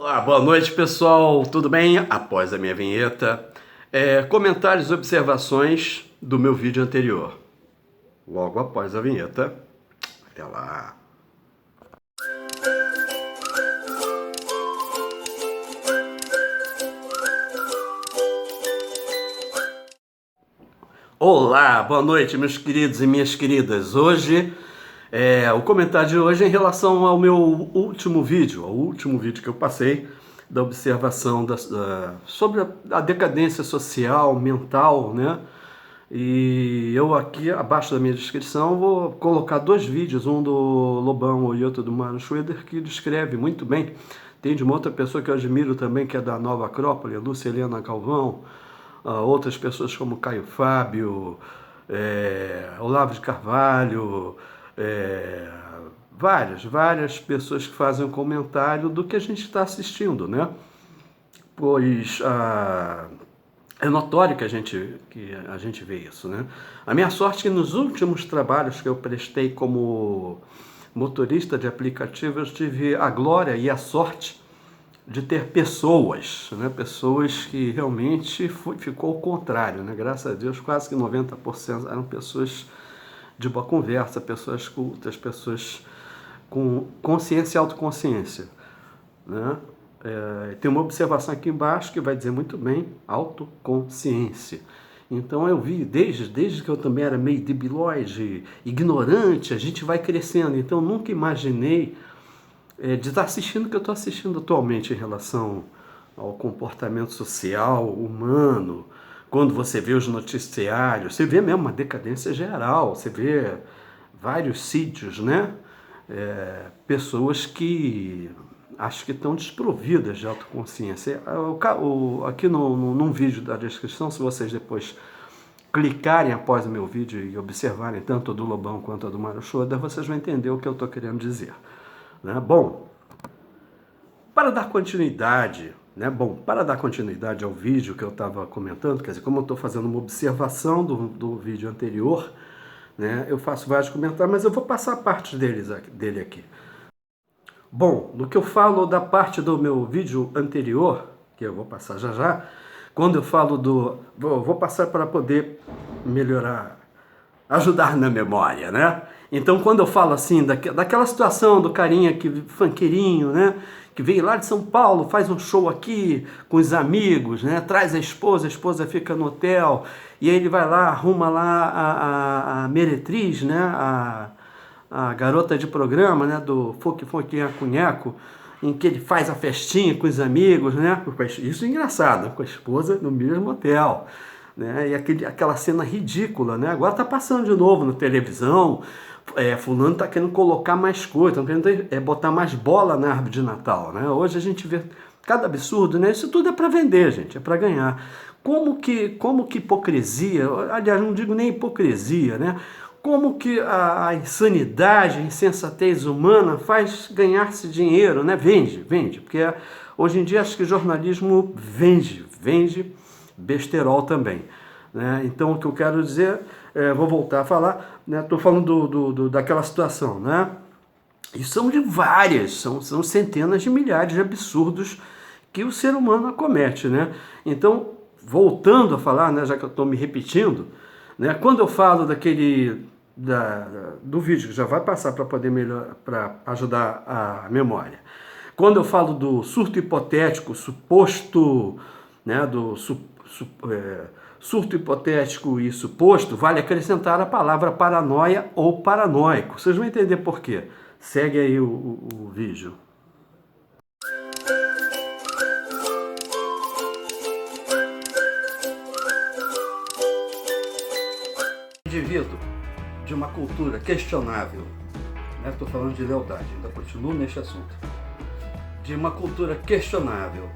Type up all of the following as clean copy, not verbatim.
Olá, boa noite pessoal, tudo bem? Após a minha vinheta, comentários e observações do meu vídeo anterior. Logo após a vinheta, até lá. Olá, boa noite meus queridos e minhas queridas. Hoje, o comentário de hoje é em relação ao meu último vídeo, que eu passei da observação sobre a decadência social, mental, né? E eu aqui, abaixo da minha descrição, vou colocar dois vídeos, um do Lobão e outro do Mano Schroeder, que descreve muito bem. Tem de uma outra pessoa que eu admiro também, que é da Nova Acrópole, a Lúcia Helena Galvão, outras pessoas como Caio Fábio, Olavo de Carvalho, várias pessoas que fazem um comentário do que a gente está assistindo, né? Pois é notório que a gente vê isso, né? A minha sorte é que nos últimos trabalhos que eu prestei como motorista de aplicativos, eu tive a glória e a sorte de ter pessoas, né? Pessoas que realmente ficou o contrário, né? Graças a Deus, quase que 90% eram pessoas de boa conversa, pessoas cultas, pessoas com consciência e autoconsciência, né? Tem uma observação aqui embaixo que vai dizer muito bem, autoconsciência. Então eu vi, desde que eu também era meio debilóide, ignorante, a gente vai crescendo. Então eu nunca imaginei de estar assistindo o que eu estou assistindo atualmente em relação ao comportamento social, humano. Quando você vê os noticiários, você vê mesmo uma decadência geral, você vê vários sítios, né? Pessoas que acho que estão desprovidas de autoconsciência. Aqui num vídeo da descrição, se vocês depois clicarem após o meu vídeo e observarem tanto do Lobão quanto do Mário Schroeder, vocês vão entender o que eu estou querendo dizer. Né? Bom, para dar continuidade, ao vídeo que eu estava comentando, quer dizer, como eu estou fazendo uma observação do vídeo anterior, né, eu faço vários comentários, mas eu vou passar a parte dele aqui. Bom, no que eu falo da parte do meu vídeo anterior, que eu vou passar já, quando eu falo vou passar para poder melhorar, ajudar na memória, né? Então, quando eu falo assim, daquela situação do carinha funkeirinho, né? Que veio lá de São Paulo, faz um show aqui com os amigos, né? Traz a esposa fica no hotel, e aí ele vai lá, arruma lá a meretriz, né? A garota de programa, né? Do Nhaco, em que ele faz a festinha com os amigos, né? Isso é engraçado, com a esposa no mesmo hotel. Né? E aquela cena ridícula, né? Agora tá passando de novo na televisão, fulano tá querendo colocar mais coisa, tá querendo botar mais bola na árvore de Natal, né? Hoje a gente vê cada absurdo, né? Isso tudo é para vender, gente, é para ganhar. Como que hipocrisia, aliás, não digo nem hipocrisia, né? Como que a insanidade, a insensatez humana faz ganhar-se dinheiro, né? Vende, porque hoje em dia acho que jornalismo vende besterol também, né? Então o que eu quero dizer, vou voltar a falar, né? Estou falando daquela situação, né? E são de várias, são centenas de milhares de absurdos que o ser humano acomete, né? Então, voltando a falar, né, já que eu estou me repetindo, né, quando eu falo do vídeo, que já vai passar para poder para ajudar a memória, quando eu falo do surto hipotético, suposto, né, surto hipotético e suposto, vale acrescentar a palavra paranoia ou paranoico. Vocês vão entender por quê. Segue aí o vídeo. Indivíduo de uma cultura questionável, né? Estou falando de lealdade, ainda continuo neste assunto. De uma cultura questionável,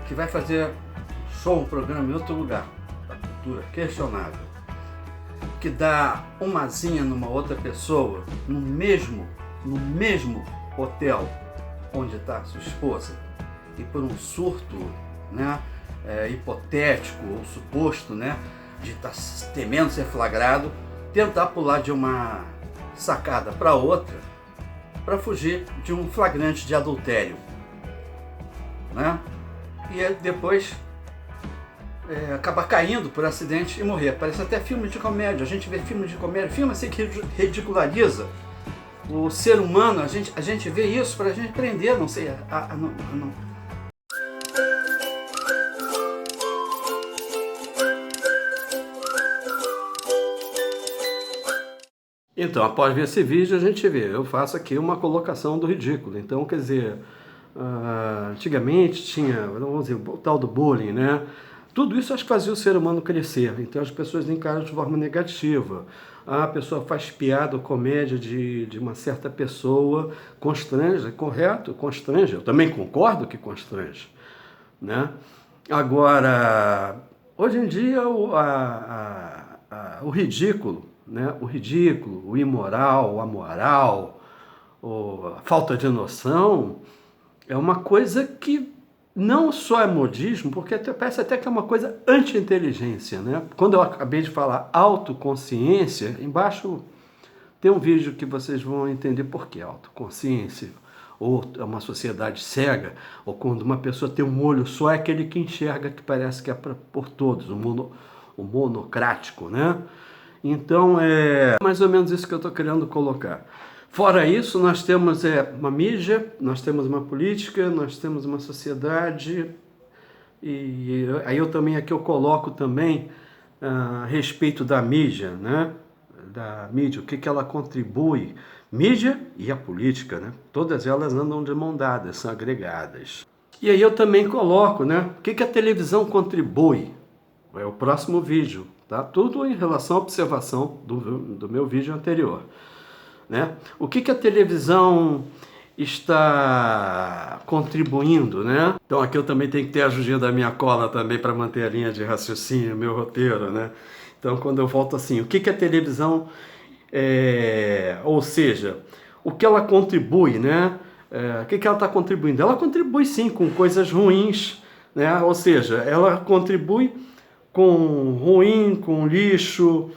que vai fazer um programa em outro lugar, da cultura questionável, que dá uma asinha numa outra pessoa, no mesmo hotel onde está sua esposa, e por um surto, né, hipotético ou suposto, né, de estar temendo ser flagrado, tentar pular de uma sacada para outra para fugir de um flagrante de adultério. né? E depois acabar caindo por acidente e morrer. Parece até filme de comédia. A gente vê filme de comédia, filme assim que ridiculariza o ser humano. A gente vê isso para a gente aprender, não sei, não. Então, após ver esse vídeo, a gente vê, eu faço aqui uma colocação do ridículo. Então, quer dizer, antigamente tinha, vamos dizer, o tal do bullying, né? Tudo isso acho que fazia o ser humano crescer. Então, as pessoas encaram de forma negativa. A pessoa faz piada ou comédia de uma certa pessoa, constrange, correto? Constrange. Eu também concordo que constrange, né? Agora, hoje em dia, o ridículo, né? O ridículo, o imoral, o amoral, a falta de noção, é uma coisa que não só é modismo, porque parece até que é uma coisa anti-inteligência, né? Quando eu acabei de falar autoconsciência, embaixo tem um vídeo que vocês vão entender por que autoconsciência, ou é uma sociedade cega, ou quando uma pessoa tem um olho só, é aquele que enxerga que parece que é por todos, o monocrático, né? Então, é mais ou menos isso que eu estou querendo colocar. Fora isso, nós temos uma mídia, nós temos uma política, nós temos uma sociedade, e aí aqui eu coloco também a respeito da mídia, né? Da mídia, o que ela contribui. Mídia e a política, né? Todas elas andam de mão dadas, são agregadas. E aí eu também coloco, né? O que a televisão contribui? É o próximo vídeo. Tá? Tudo em relação à observação do meu vídeo anterior, né? O que a televisão está contribuindo, né? Então aqui eu também tenho que ter a ajudinha da minha cola também para manter a linha de raciocínio, meu roteiro, né? Então quando eu volto assim, o que a televisão, ou seja, o que ela contribui, né? O que ela está contribuindo? Ela contribui sim com coisas ruins, né? Ou seja, ela contribui com ruim, com lixo,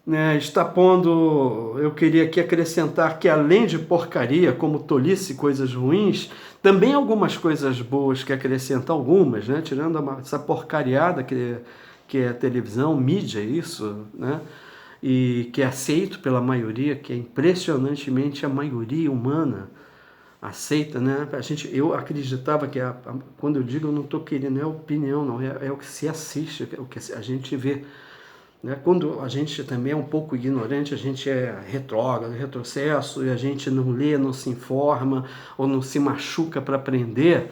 né? Está pondo, eu queria aqui acrescentar que além de porcaria, como tolice, coisas ruins, também algumas coisas boas que acrescentam algumas, né? Tirando essa porcariada que é a televisão, mídia, isso, né? E que é aceito pela maioria, que é impressionantemente a maioria humana aceita, né? Eu acreditava que, quando eu digo, eu não estou querendo, não é opinião, não, é o que se assiste, é o que a gente vê, né? Quando a gente também é um pouco ignorante, a gente é retrógrado, retrocesso, e a gente não lê, não se informa, ou não se machuca para aprender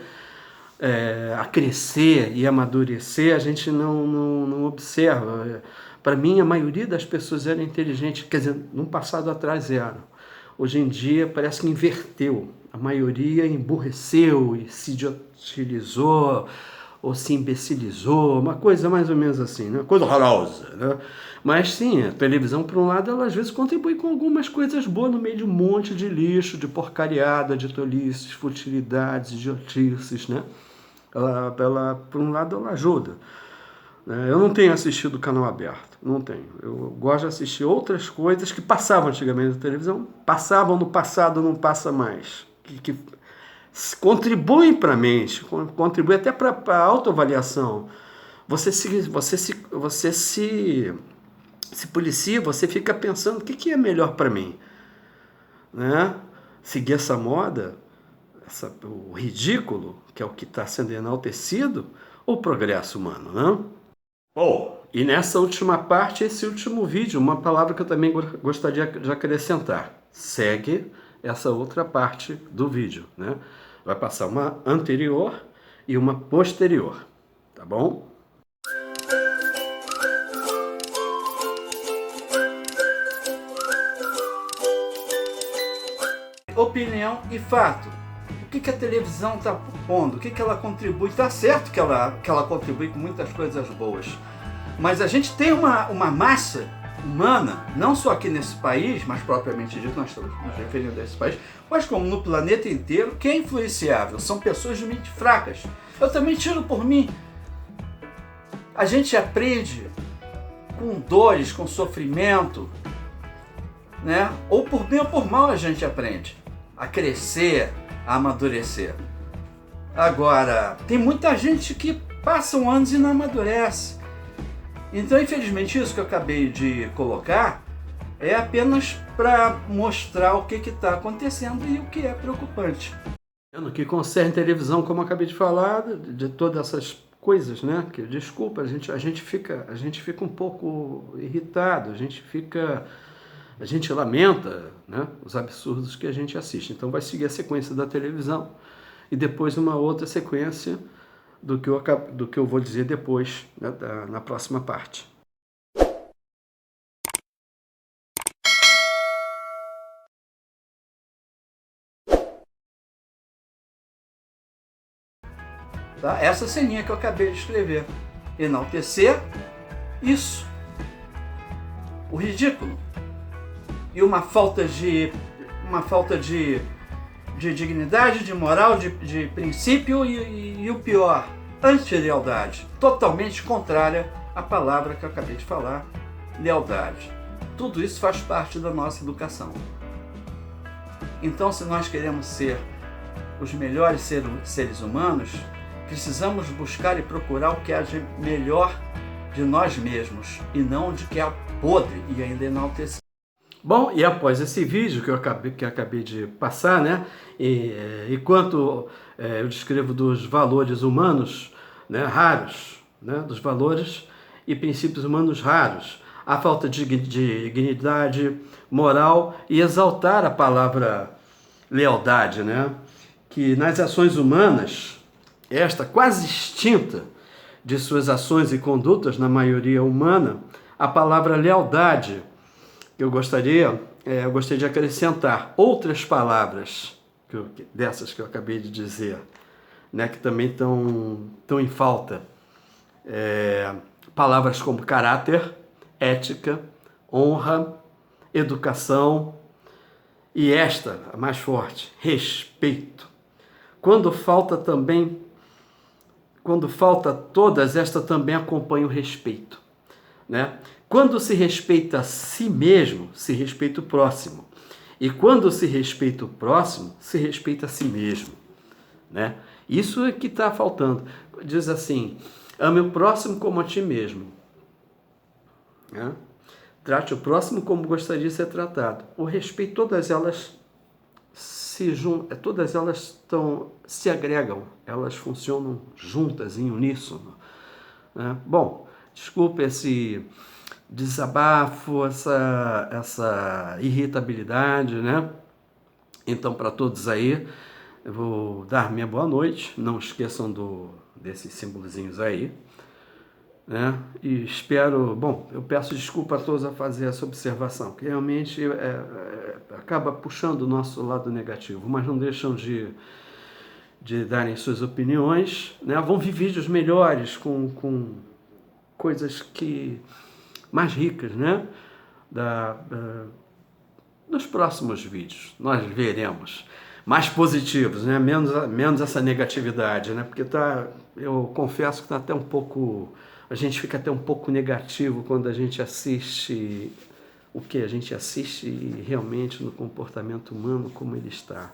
a crescer e amadurecer, a gente não observa. Para mim, a maioria das pessoas era inteligente, quer dizer, no passado atrás eram. Hoje em dia parece que inverteu. A maioria emburreceu e se idiotilizou ou se imbecilizou, uma coisa mais ou menos assim, né? Coisa horrorosa, né? Mas sim, a televisão, por um lado, ela às vezes contribui com algumas coisas boas no meio de um monte de lixo, de porcariada, de tolices, futilidades, idiotices, né? Por um lado, ela ajuda. Eu não tenho assistido o canal aberto, não tenho. Eu gosto de assistir outras coisas que passavam antigamente na televisão, passavam no passado, não passa mais. Que contribuem para a mente, contribuem até para a autoavaliação. Você se policia, você fica pensando o que é melhor para mim, né? Seguir essa moda, o ridículo, que é o que está sendo enaltecido, ou o progresso humano, não? E nessa última parte, esse último vídeo, uma palavra que eu também gostaria de acrescentar. Segue essa outra parte do vídeo, né? Vai passar uma anterior e uma posterior, tá bom? Opinião e fato. O que a televisão está propondo? O que ela contribui? Está certo que ela contribui com muitas coisas boas, mas a gente tem uma massa humana, não só aqui nesse país, mas propriamente dito, nós estamos nos referindo a esse país, mas como no planeta inteiro, que é influenciável. São pessoas de mente fracas. Eu também tiro por mim. A gente aprende com dores, com sofrimento, né? Ou por bem ou por mal a gente aprende a crescer, a amadurecer. Agora, tem muita gente que passa anos e não amadurece. Então, infelizmente, isso que eu acabei de colocar é apenas para mostrar o que está acontecendo e o que é preocupante. No que concerne televisão, como eu acabei de falar, de todas essas coisas, né? Que, desculpa, a gente fica um pouco irritado, a gente lamenta, né, os absurdos que a gente assiste. Então vai seguir a sequência da televisão e depois uma outra sequência do que eu vou dizer depois, né, na próxima parte. Tá? Essa ceninha que eu acabei de escrever. Enaltecer isso. O ridículo. E uma falta de dignidade, de moral, de princípio e o pior, anti-lealdade. Totalmente contrária à palavra que eu acabei de falar, lealdade. Tudo isso faz parte da nossa educação. Então, se nós queremos ser os melhores seres humanos, precisamos buscar e procurar o que há de melhor de nós mesmos e não de que há podre e ainda enaltecer. Bom, e após esse vídeo que eu acabei de passar, né, enquanto eu descrevo dos valores humanos, né, raros, né, dos valores e princípios humanos raros, a falta de dignidade moral e exaltar a palavra lealdade, né, que nas ações humanas, esta quase extinta de suas ações e condutas na maioria humana, a palavra lealdade, eu gostaria de acrescentar outras palavras dessas que eu acabei de dizer, né, que também estão em falta. Palavras como caráter, ética, honra, educação e esta, a mais forte, respeito. Quando falta todas, esta também acompanha o respeito, né? Quando se respeita a si mesmo, se respeita o próximo. E quando se respeita o próximo, se respeita a si mesmo, né? Isso é que está faltando. Diz assim, ame o próximo como a ti mesmo, né? Trate o próximo como gostaria de ser tratado. O respeito, todas elas se agregam, elas funcionam juntas, em uníssono, né? Bom, desculpe esse desabafo, essa irritabilidade, né? Então, para todos aí, eu vou dar minha boa noite. Não esqueçam desses símbolozinhos aí, né? E espero... Bom, eu peço desculpa a todos a fazer essa observação, que realmente acaba puxando o nosso lado negativo, mas não deixam de darem suas opiniões, né? Vão vir vídeos melhores, com coisas mais ricas, né? Nos próximos vídeos nós veremos mais positivos, né? Menos essa negatividade, né? Porque eu confesso que está até um pouco, a gente fica até um pouco negativo quando a gente assiste o que a gente assiste realmente no comportamento humano, como ele está.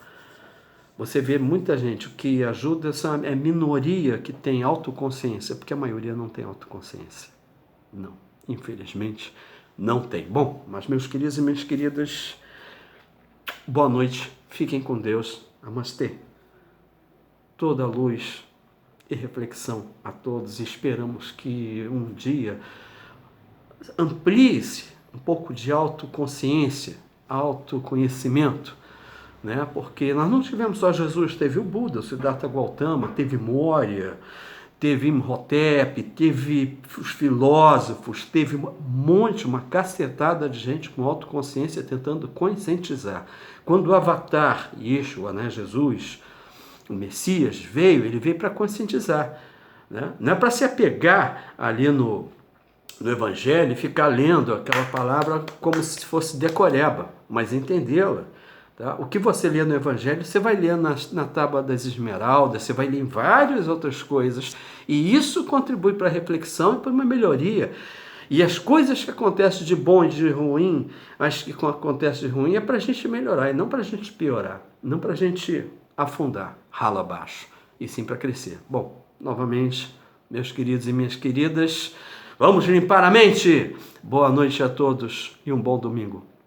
Você vê muita gente, o que ajuda é a minoria que tem autoconsciência, porque a maioria não tem autoconsciência. Não, infelizmente não tem. Bom, mas meus queridos e minhas queridas, boa noite, fiquem com Deus, namastê. Toda luz e reflexão a todos, e esperamos que um dia amplie-se um pouco de autoconsciência, autoconhecimento, né? Porque nós não tivemos só Jesus, teve o Buda, o Siddhartha Gautama, teve Moria, teve Imhotep, teve os filósofos, teve uma cacetada de gente com autoconsciência tentando conscientizar. Quando o Avatar, Yeshua, né, Jesus, o Messias, ele veio para conscientizar, né? Não é para se apegar ali no Evangelho e ficar lendo aquela palavra como se fosse decoreba, mas entendê-la. Tá? O que você lê no Evangelho, você vai ler na Tábua das Esmeraldas, você vai ler em várias outras coisas, e isso contribui para a reflexão e para uma melhoria. E as coisas que acontecem de bom e de ruim, as que acontecem de ruim, é para a gente melhorar, e não para a gente piorar, não para a gente afundar, ralo abaixo. e sim para crescer. Bom, novamente, meus queridos e minhas queridas, vamos limpar a mente! Boa noite a todos e um bom domingo.